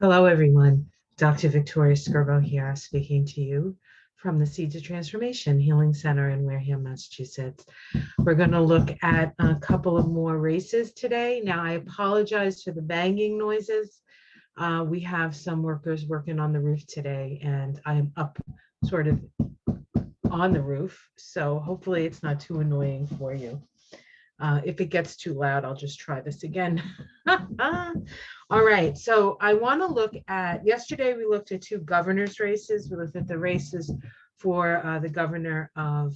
Hello, everyone. Dr. Victoria Skirbo here, speaking to you from the Seeds of Transformation Healing Center in Wareham, Massachusetts. We're going to look at a couple of more races today. Now, I apologize for the banging noises. We have some workers working on the roof today, and I'm up sort of on the roof, so hopefully it's not too annoying for you. If it gets too loud, I'll just try this again. All right, so I want to look at, yesterday we looked at two governor's races. We looked at the races for the governor of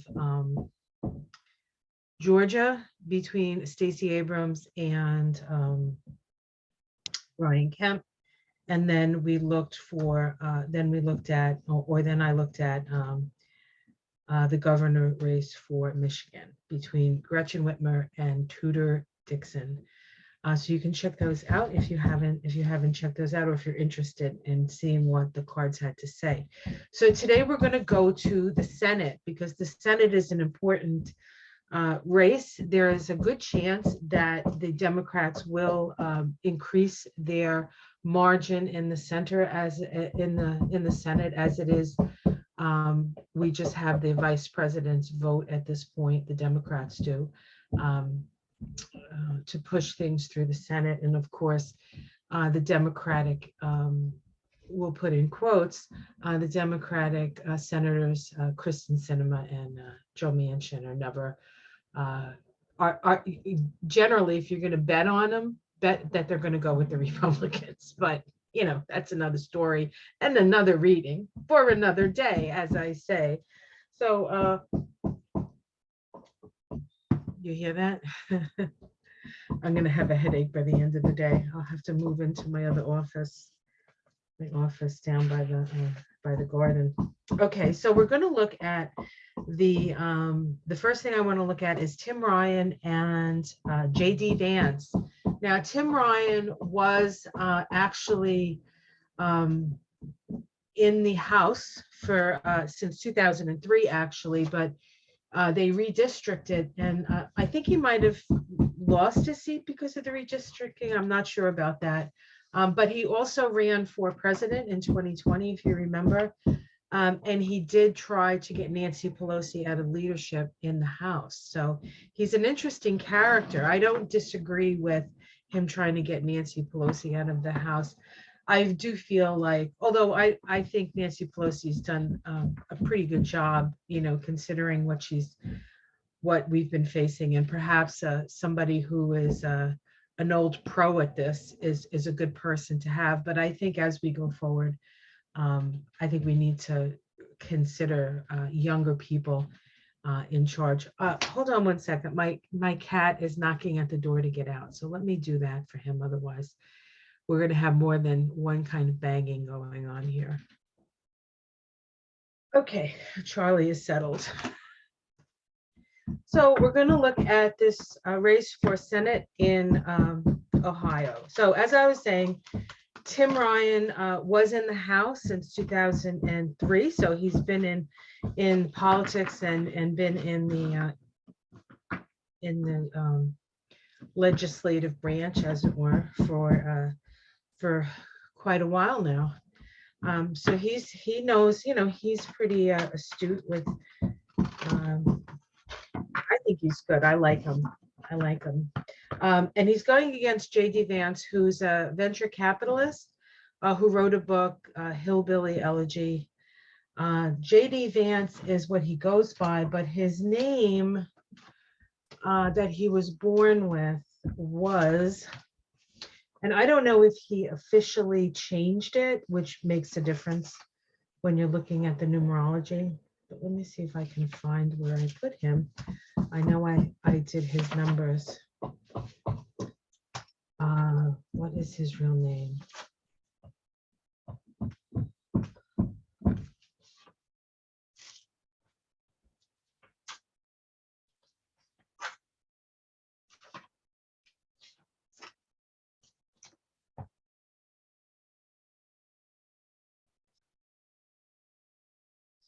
Georgia between Stacey Abrams and Ryan Kemp. And then we looked for, then I looked at the governor race for Michigan between Gretchen Whitmer and Tudor Dixon. So you can check those out if you haven't checked those out, or if you're interested in seeing what the cards had to say. So today we're going to go to the Senate, because the Senate is an important race. There is a good chance that the Democrats will increase their margin in the center, as in the Senate, as it is. We just have the vice president's vote at this point. The Democrats do. To push things through the Senate. And of course, the Democratic, we'll put in quotes, the Democratic senators, Kristen Sinema and Joe Manchin, are never, are generally, if you're going to bet on them, bet that they're going to go with the Republicans. But, you know, that's another story and another reading for another day, as I say. So, you hear that? I'm going to have a headache by the end of the day. I'll have to move into my other office, my office down by the garden. Okay, so we're going to look at the first thing I want to look at is Tim Ryan and JD Vance. Now, Tim Ryan was actually in the House for since 2003, actually, but they redistricted, and I think he might have lost his seat because of the redistricting. I'm not sure about that. But he also ran for president in 2020, if you remember. And he did try to get Nancy Pelosi out of leadership in the House. So he's an interesting character. I don't disagree with him trying to get Nancy Pelosi out of the House. I do feel like, although I think Nancy Pelosi's done a pretty good job, you know, considering what we've been facing, and perhaps somebody who is an old pro at this is a good person to have. But I think as we go forward, I think we need to consider younger people in charge. Hold on one second. My cat is knocking at the door to get out, so let me do that for him. Otherwise, we're going to have more than one kind of banging going on here. Okay, Charlie is settled. So we're going to look at this race for Senate in Ohio. So as I was saying, Tim Ryan was in the House since 2003. So he's been in politics and been in the legislative branch, as it were, for quite a while now. So he knows, you know, he's pretty astute with. I think he's good. I like him. And he's going against JD Vance, who's a venture capitalist who wrote a book, Hillbilly Elegy. JD Vance is what he goes by, but his name that he was born with was, and I don't know if he officially changed it, which makes a difference when you're looking at the numerology. But let me see if I can find where I put him. I know I did his numbers. What is his real name?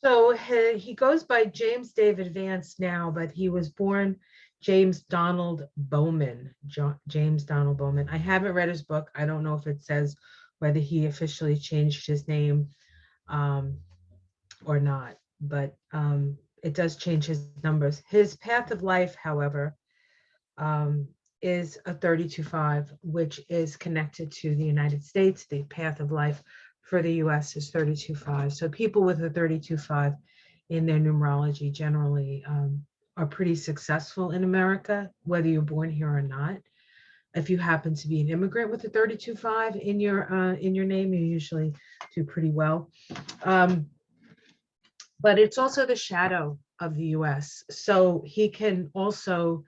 So he goes by James David Vance now, but he was born James Donald Bowman. James Donald Bowman. I haven't read his book. I don't know if it says whether he officially changed his name or not. But it does change his numbers. His path of life, however, is a 32-5, which is connected to the United States. The path of life for the US is 32-5. So people with a 32-5 in their numerology generally are pretty successful in America, whether you're born here or not. If you happen to be an immigrant with a 32-5 in your name, you usually do pretty well. But it's also the shadow of the US. So he can also,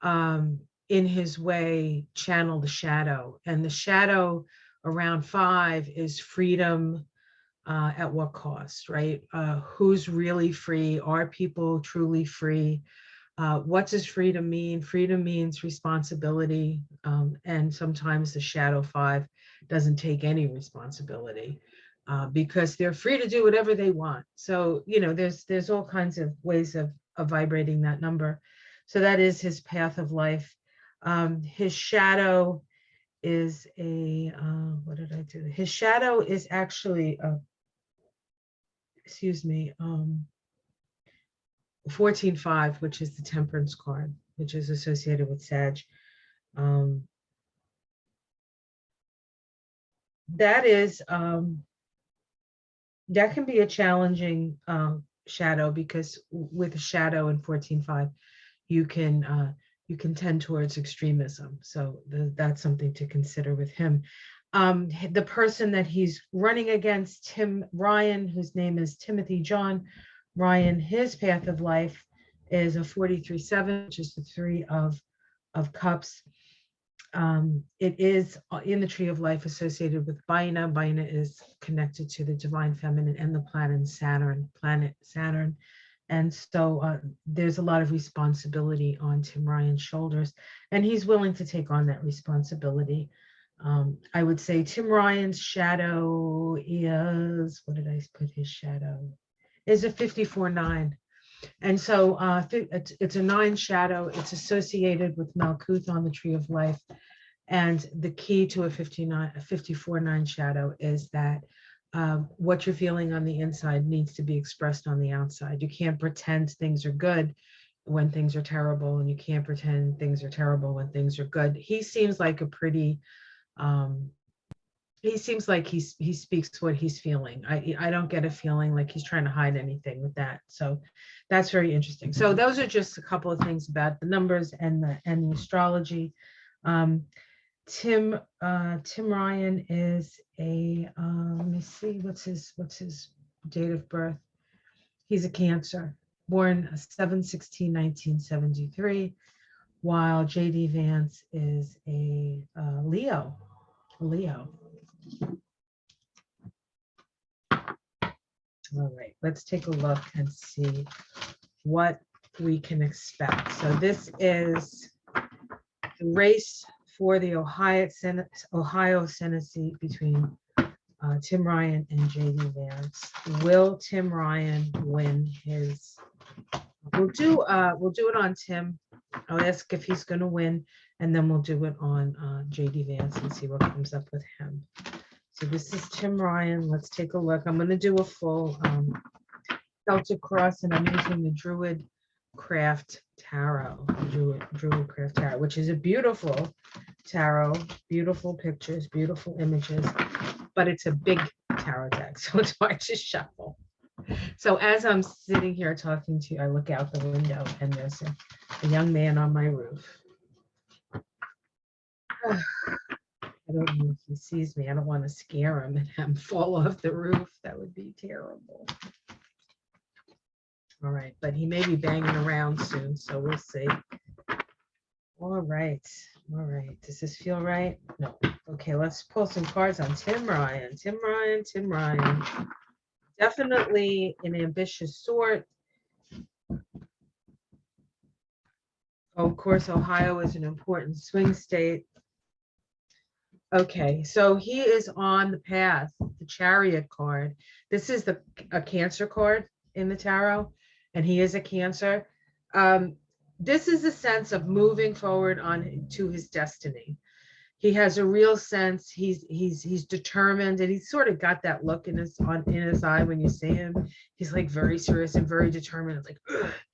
in his way, channel the shadow. And the shadow around 5 is freedom at what cost, right? Who's really free? Are people truly free? What does freedom mean? Freedom means responsibility. And sometimes the shadow 5 doesn't take any responsibility because they're free to do whatever they want. So, there's all kinds of ways of vibrating that number. So that is his path of life. His shadow is what did I do? His shadow is actually, 14-5, which is the Temperance card, which is associated with Sag. That can be a challenging shadow, because with a shadow in 14-5, you can tend towards extremism. So that's something to consider with him. The person that he's running against, Tim Ryan, whose name is Timothy John Ryan, his path of life is a 43-7, which is the 3 of cups. It is in the tree of life associated with Baina. Baina is connected to the divine feminine and the planet Saturn. And so there's a lot of responsibility on Tim Ryan's shoulders, and he's willing to take on that responsibility. I would say Tim Ryan's shadow is, what did I put his shadow? Is a 54-9. And so it's a 9 shadow. It's associated with Malkuth on the tree of life. And the key to a 54-9 shadow is that what you're feeling on the inside needs to be expressed on the outside. You can't pretend things are good when things are terrible, and you can't pretend things are terrible when things are good. He seems like a pretty, he speaks what he's feeling. I don't get a feeling like he's trying to hide anything with that. So that's very interesting. So those are just a couple of things about the numbers and the astrology. Tim Ryan is a let me see, what's his date of birth. He's a Cancer, born 7/16/1973, while JD Vance is a Leo. All right, let's take a look and see what we can expect. So this is the race for the Ohio Senate seat between Tim Ryan and JD Vance. Will Tim Ryan win his? We'll do it on Tim. I'll ask if he's going to win, and then we'll do it on JD Vance and see what comes up with him. So this is Tim Ryan. Let's take a look. I'm going to do a full Celtic cross, and I'm using the Druid Craft Tarot, Druid Craft Tarot, which is a beautiful tarot, beautiful pictures, beautiful images, but it's a big tarot deck, so it's hard to shuffle. So as I'm sitting here talking to you, I look out the window and there's a young man on my roof. I don't know if he sees me. I don't want to scare him and have him fall off the roof. That would be terrible. All right, but he may be banging around soon, so we'll see. All right. Does this feel right? No. Okay, let's pull some cards on Tim Ryan. Tim Ryan. Definitely an ambitious sort. Oh, of course, Ohio is an important swing state. Okay, so he is on the path, the Chariot card. This is a Cancer card in the tarot, and he is a Cancer. This is a sense of moving forward on to his destiny. He has a real sense. He's determined, and he's sort of got that look in his eye when you see him. He's like very serious and very determined.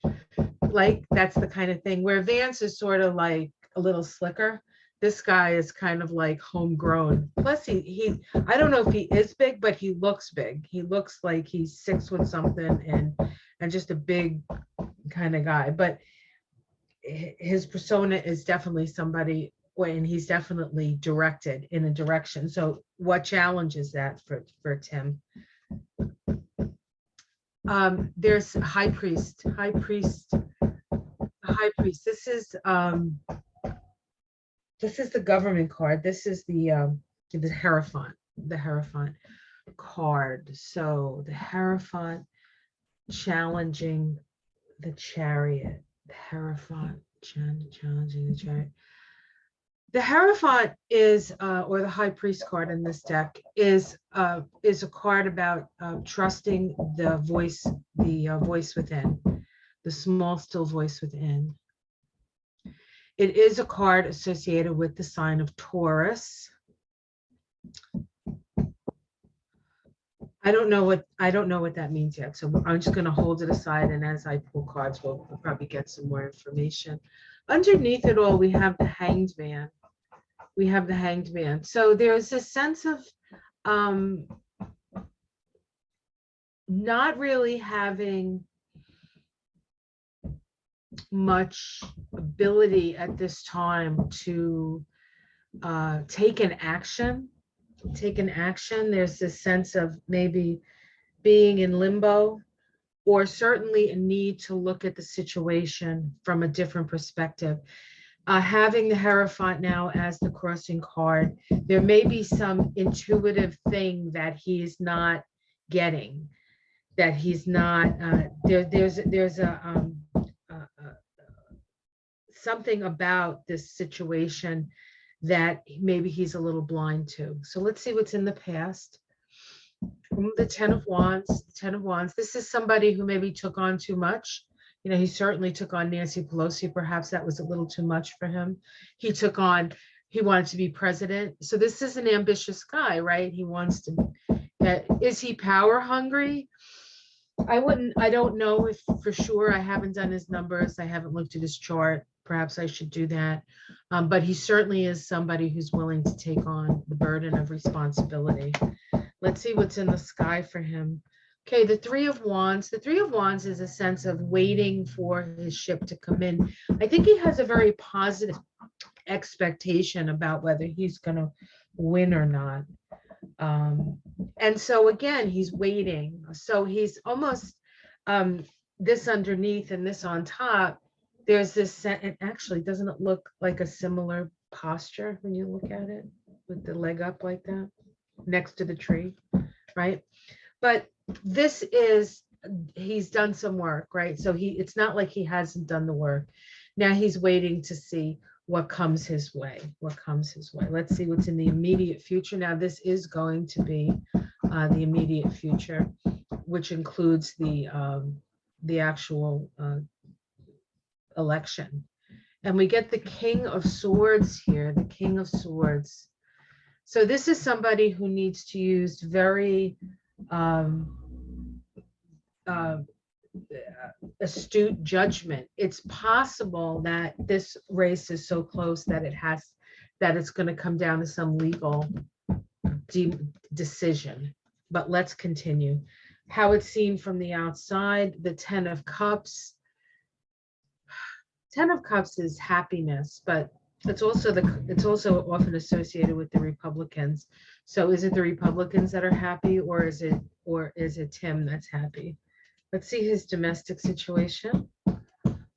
It's like that's the kind of thing where Vance is sort of like a little slicker. This guy is kind of like homegrown. Plus, he I don't know if he is big, but he looks big. He looks like he's 6 foot something and just a big kind of guy. But his persona is definitely somebody, and he's definitely directed in a direction. So what challenge is that for Tim? There's high priest. This is the government card. This is the Hierophant card. So the Hierophant challenging the Chariot. The Hierophant challenging the Chariot. The Hierophant is, or the High Priest card in this deck is a card about trusting the voice within, the small, still voice within. It is a card associated with the sign of Taurus. I don't know what that means yet. So I'm just going to hold it aside, and as I pull cards, we'll probably get some more information. Underneath it all, we have the Hanged Man. So there's a sense of not really having much ability at this time to take an action. There's this sense of maybe being in limbo, or certainly a need to look at the situation from a different perspective. Having the Hierophant now as the crossing card, there may be some intuitive thing that he's not getting, that he's not, there's a something about this situation that maybe he's a little blind to. So let's see what's in the past. The Ten of Wands. This is somebody who maybe took on too much. You know, he certainly took on Nancy Pelosi. Perhaps that was a little too much for him. He wanted to be president. So this is an ambitious guy, right? He wants to, is he power hungry? I don't know if for sure. I haven't done his numbers. I haven't looked at his chart. Perhaps I should do that. But he certainly is somebody who's willing to take on the burden of responsibility. Let's see what's in the sky for him. Okay, the Three of Wands. The Three of Wands is a sense of waiting for his ship to come in. I think he has a very positive expectation about whether he's going to win or not. And so again, he's waiting. So he's almost this underneath and this on top. There's this, and actually, doesn't it look like a similar posture when you look at it with the leg up like that next to the tree, right? But this is, he's done some work, right? So it's not like he hasn't done the work. Now he's waiting to see what comes his way. Let's see what's in the immediate future. Now this is going to be the immediate future, which includes the actual election. And we get the King of Swords here, the King of Swords. So this is somebody who needs to use very astute judgment. It's possible that this race is so close that it's going to come down to some legal decision. But let's continue. How it's seen from the outside, the Ten of Cups. Ten of Cups is happiness, but it's also often associated with the Republicans. So is it the Republicans that are happy, or is it Tim that's happy? Let's see his domestic situation.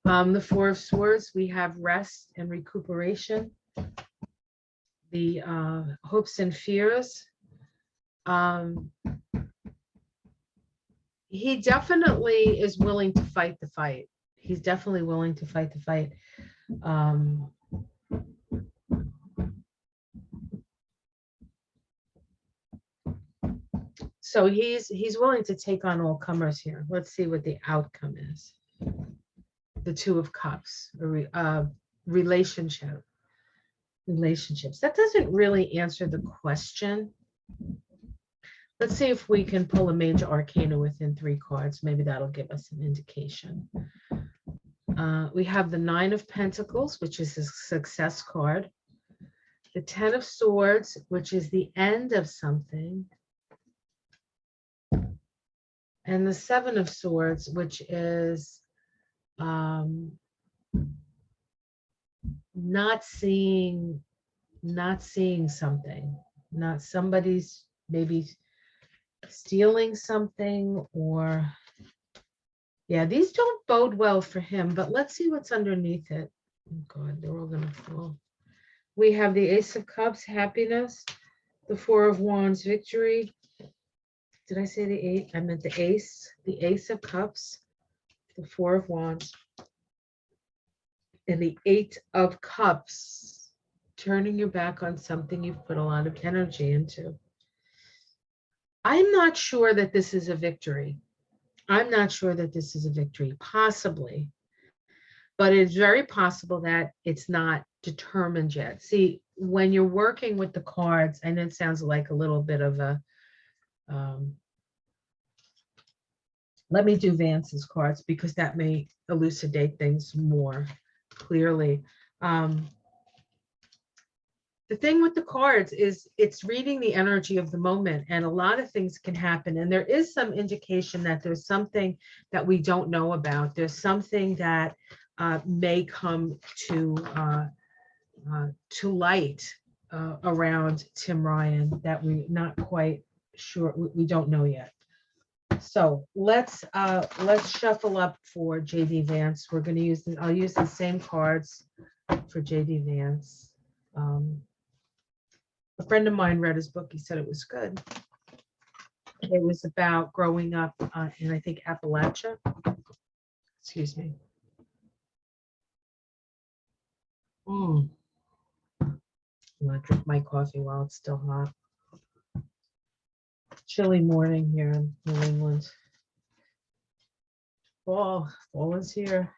The Four of Swords, we have rest and recuperation. The hopes and fears. He definitely is willing to fight the fight. He's definitely willing to fight the fight. So he's willing to take on all comers here. Let's see what the outcome is. The Two of Cups, a relationship. relationships. That doesn't really answer the question. Let's see if we can pull a major arcana within 3 cards. Maybe that'll give us an indication. We have the 9 of Pentacles, which is a success card. The 10 of Swords, which is the end of something. And the 7 of Swords, which is not seeing something, not somebody's maybe stealing something, or yeah, these don't bode well for him, but let's see what's underneath it. Oh God, they're all gonna fall. We have the Ace of Cups, happiness, the 4 of Wands, victory. Did I say the 8? I meant the Ace of Cups, the 4 of Wands, and the 8 of Cups, turning your back on something you've put a lot of energy into. I'm not sure that this is a victory. I'm not sure that this is a victory, possibly, but it's very possible that it's not determined yet. See, when you're working with the cards, and it sounds like a little bit of a, let me do Vance's cards because that may elucidate things more clearly. The thing with the cards is it's reading the energy of the moment, and a lot of things can happen. And there is some indication that there's something that we don't know about. There's something that may come to light around Tim Ryan that we're not quite sure. We don't know yet. So let's shuffle up for JD Vance. We're going to use I'll use the same cards for JD Vance. A friend of mine read his book. He said it was good. It was about growing up in, I think, Appalachia. Excuse me. I'm gonna drink my coffee while it's still hot. Chilly morning here in New England. Fall is here.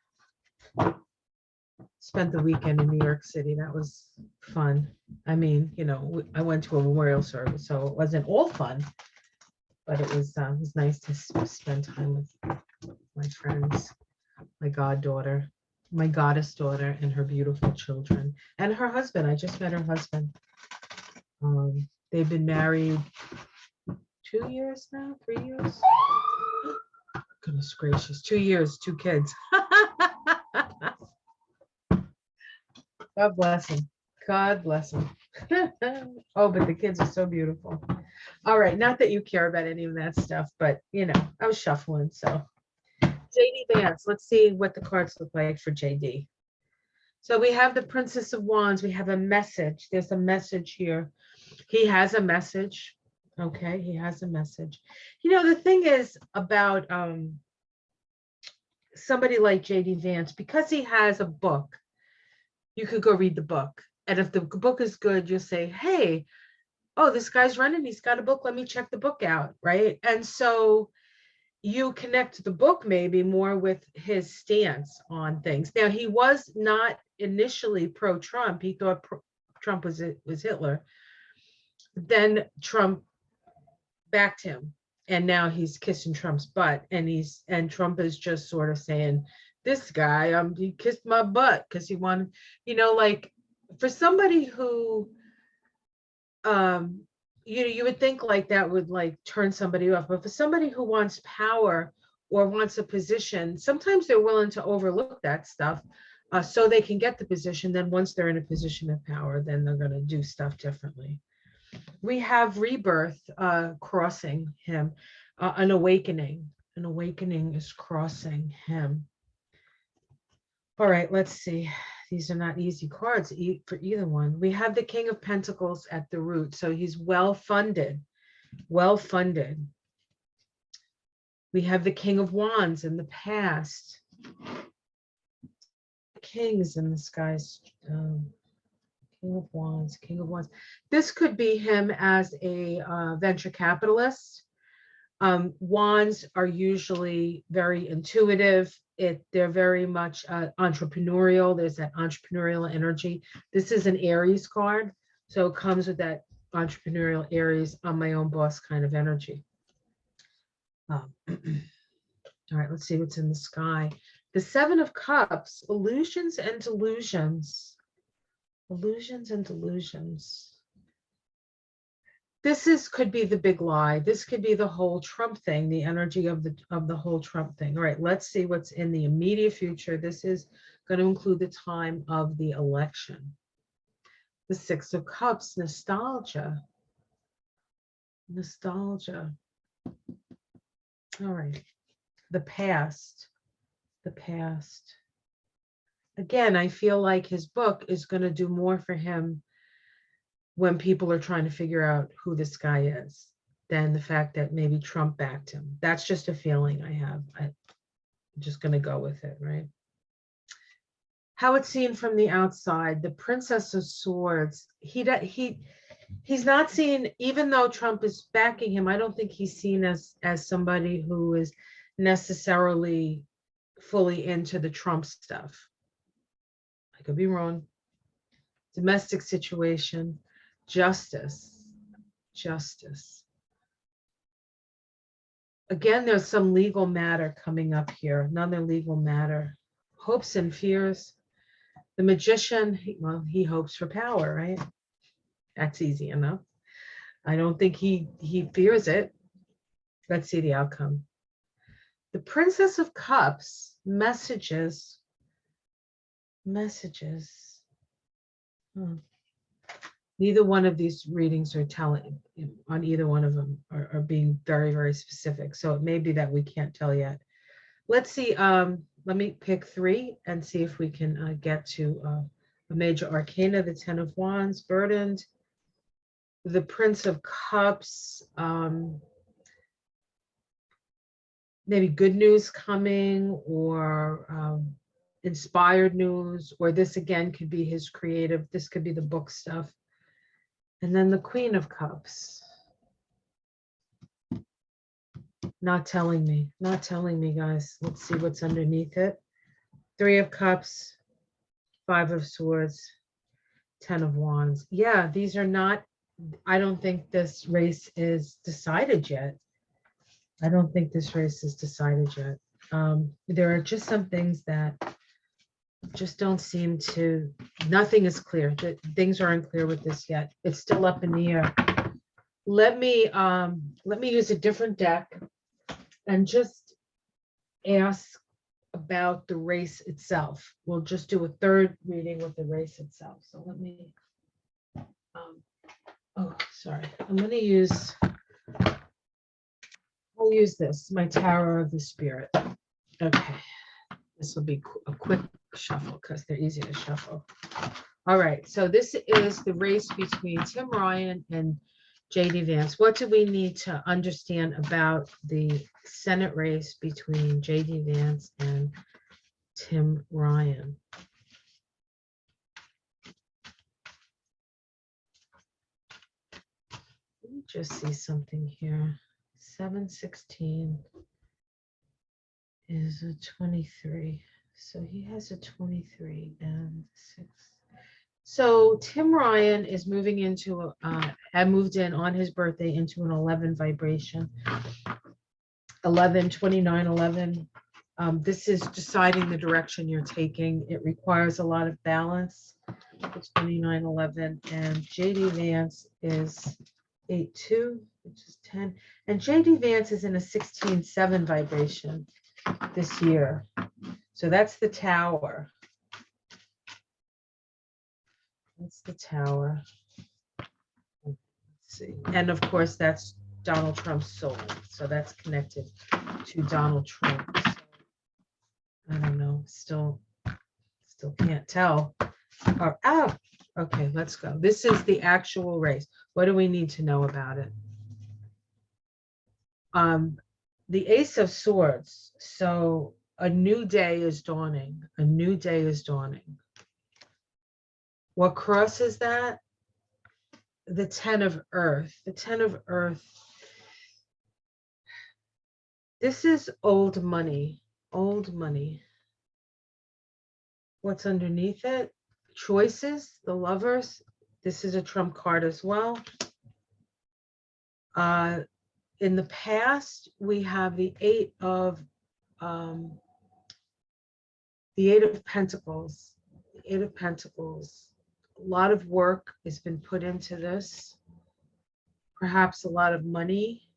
Spent the weekend in New York City. That was fun. I mean, you know, I went to a memorial service, so it wasn't all fun, but it was nice to spend time with my friends, my goddaughter, my goddess daughter, and her beautiful children, and her husband. I just met her husband. They've been married 2 years now, 3 years. Goodness gracious, 2 years, 2 kids. God bless him. God bless him. Oh, but the kids are so beautiful. All right, not that you care about any of that stuff, but you know, I was shuffling. So JD Vance, let's see what the cards look like for JD. So we have the Princess of Wands. We have a message. There's a message here. He has a message. Okay, he has a message. You know, the thing is about somebody like JD Vance, because he has a book, you could go read the book. And if the book is good, you'll say, hey, oh, this guy's running, he's got a book, let me check the book out, right? And so you connect the book maybe more with his stance on things. Now, he was not initially pro-Trump. He thought Trump was Hitler. Then Trump backed him, and now he's kissing Trump's butt, and Trump is just sort of saying, this guy, he kissed my butt because he wanted, you know, like for somebody who, you would think like that would like turn somebody off, but for somebody who wants power or wants a position, sometimes they're willing to overlook that stuff so they can get the position. Then once they're in a position of power, then they're going to do stuff differently. We have rebirth crossing him, an awakening. An awakening is crossing him. All right, let's see. These are not easy cards for either one. We have the King of Pentacles at the root. So he's well-funded, well-funded. We have the King of Wands in the past. Kings in the skies. King of Wands, King of Wands. This could be him as a venture capitalist. Wands are usually very intuitive. They're very much entrepreneurial. There's that entrepreneurial energy. This is an Aries card, so it comes with that entrepreneurial Aries, I'm my own boss kind of energy. All right, let's see what's in the sky. The Seven of Cups, illusions and delusions. Illusions and delusions. Could be the big lie. This could be the whole Trump thing, the energy of the whole Trump thing. All right, let's see what's in the immediate future. This is going to include the time of the election. The Six of Cups, nostalgia. Nostalgia. All right. The past. The past. Again, I feel like his book is going to do more for him when people are trying to figure out who this guy is than the fact that maybe Trump backed him. That's just a feeling I have. I'm just going to go with it, right? How it's seen from the outside, the Princess of Swords. He's not seen, even though Trump is backing him, I don't think he's seen as somebody who is necessarily fully into the Trump stuff. I could be wrong. Domestic situation, justice. Again, there's some legal matter coming up here, another legal matter. Hopes and fears. The Magician, he hopes for power, right? That's easy enough. I don't think he fears it. Let's see the outcome. The Princess of Cups, messages. Neither one of these readings are telling, on either one of them are being very, very specific. So it may be that we can't tell yet. Let's see. Let me pick three and see if we can get to a major arcana. The Ten of Wands, burdened. The Prince of Cups, maybe good news coming, or inspired news, or this again could be his creative, this could be the book stuff. And then the Queen of Cups. Not telling me, guys. Let's see what's underneath it. Three of Cups, Five of Swords, Ten of Wands. Yeah, these are not, I don't think this race is decided yet. There are just some things that just don't seem to, nothing is clear. Things are unclear with this yet. It's still up in the air. Let me use a different deck and just ask about the race itself. We'll just do a third reading with the race itself. So let me, sorry. I'll use this, my Tower of the Spirit. Okay. This will be a quick shuffle because they're easy to shuffle. All right, so this is the race between Tim Ryan and JD Vance. What do we need to understand about the Senate race between JD Vance and Tim Ryan? Let me just see something here. 716 is a 23. So he has a 23 and 6. So Tim Ryan is moving into, had moved in on his birthday into an 11 vibration. 11, 29, 11. This is deciding the direction you're taking. It requires a lot of balance. It's 29, 11. And JD Vance is 8-2, which is 10. And JD Vance is in a 16-7 vibration this year. So that's the Tower. That's the Tower. Let's see. And of course, that's Donald Trump's soul. So that's connected to Donald Trump. So, I don't know. Still can't tell. Okay, let's go. This is the actual race. What do we need to know about it? The Ace of Swords. So a new day is dawning. A new day is dawning. What crosses that? The Ten of Earth. The Ten of Earth. This is old money. Old money. What's underneath it? Choices, the Lovers. This is a Trump card as well. In the past, we have the Eight of Pentacles. The Eight of Pentacles. A lot of work has been put into this. Perhaps a lot of money.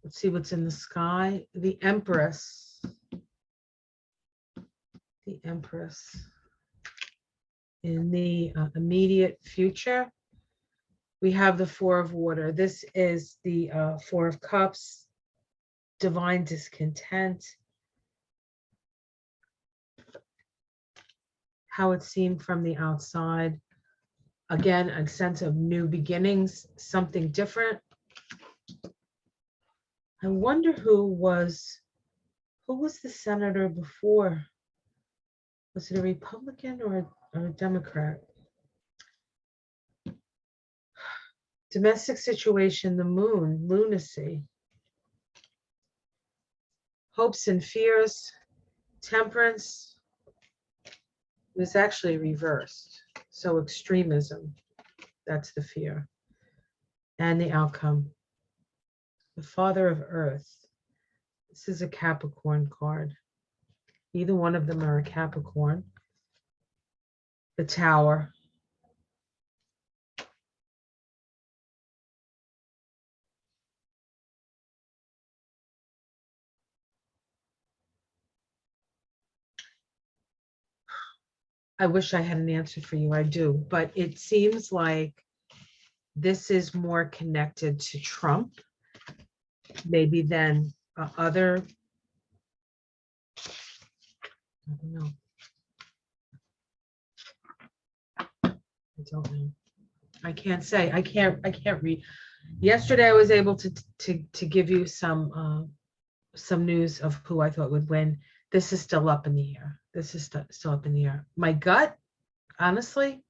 Let's see what's in the sky. The Empress. The Empress. In the immediate future, we have the Four of Water. This is the Four of Cups. Divine discontent. How it's seen from the outside. Again, a sense of new beginnings, something different. I wonder who was the senator before? Was it a Republican or a Democrat? Domestic situation, the Moon, lunacy. Hopes and fears, Temperance. It was actually reversed. So extremism, that's the fear. And the outcome. The Father of Earth. This is a Capricorn card. Either one of them are a Capricorn. The Tower. I wish I had an answer for you. I do. But it seems like this is more connected to Trump, maybe than other. I don't know. I don't know. I can't say. I can't read. Yesterday, I was able to give you some news of who I thought would win. This is still up in the air. This is still up in the air. My gut, honestly,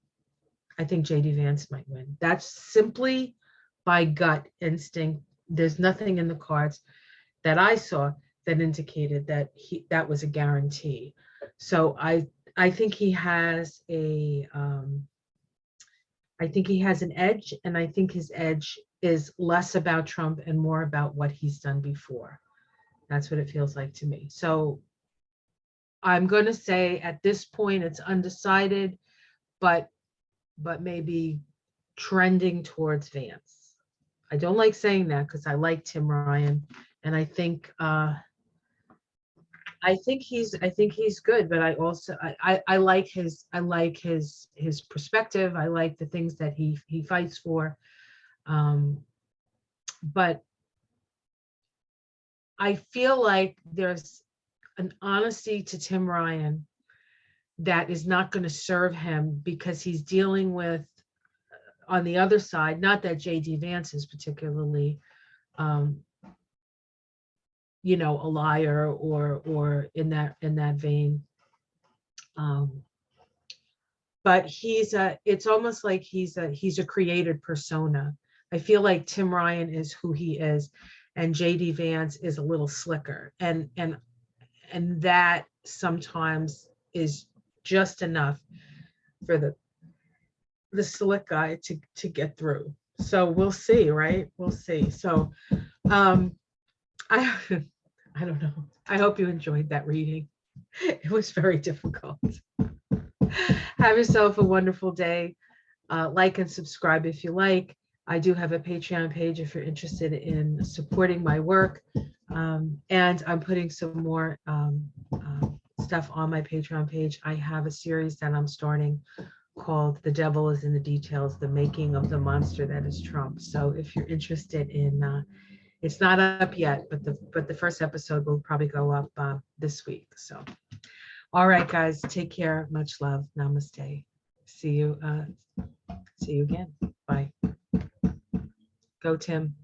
I think JD Vance might win. That's simply by gut instinct. There's nothing in the cards that I saw that indicated that that was a guarantee. So I think he has a I think he has an edge, and I think his edge is less about Trump and more about what he's done before. That's what it feels like to me. So I'm going to say at this point it's undecided, but maybe trending towards Vance. I don't like saying that because I like Tim Ryan, and I think he's good, but I also I like his perspective. I like the things that he fights for, but I feel like there's an honesty to Tim Ryan that is not going to serve him because he's dealing with, on the other side, not that JD Vance is particularly a liar or in that vein, but it's almost like he's a created persona. I feel like Tim Ryan is who he is, and JD Vance is a little slicker, and that sometimes is just enough for the slick guy to get through. So we'll see, right? We'll see. So I don't know. I hope you enjoyed that reading. It was very difficult. Have yourself a wonderful day. Like and subscribe if you like. I do have a Patreon page if you're interested in supporting my work. And I'm putting some more stuff on my Patreon page. I have a series that I'm starting called The Devil is in the Details, the making of the monster that is Trump. So if you're interested in, it's not up yet, but the first episode will probably go up this week. So, all right, guys, take care. Much love. Namaste. See you again. Bye. Go, Tim.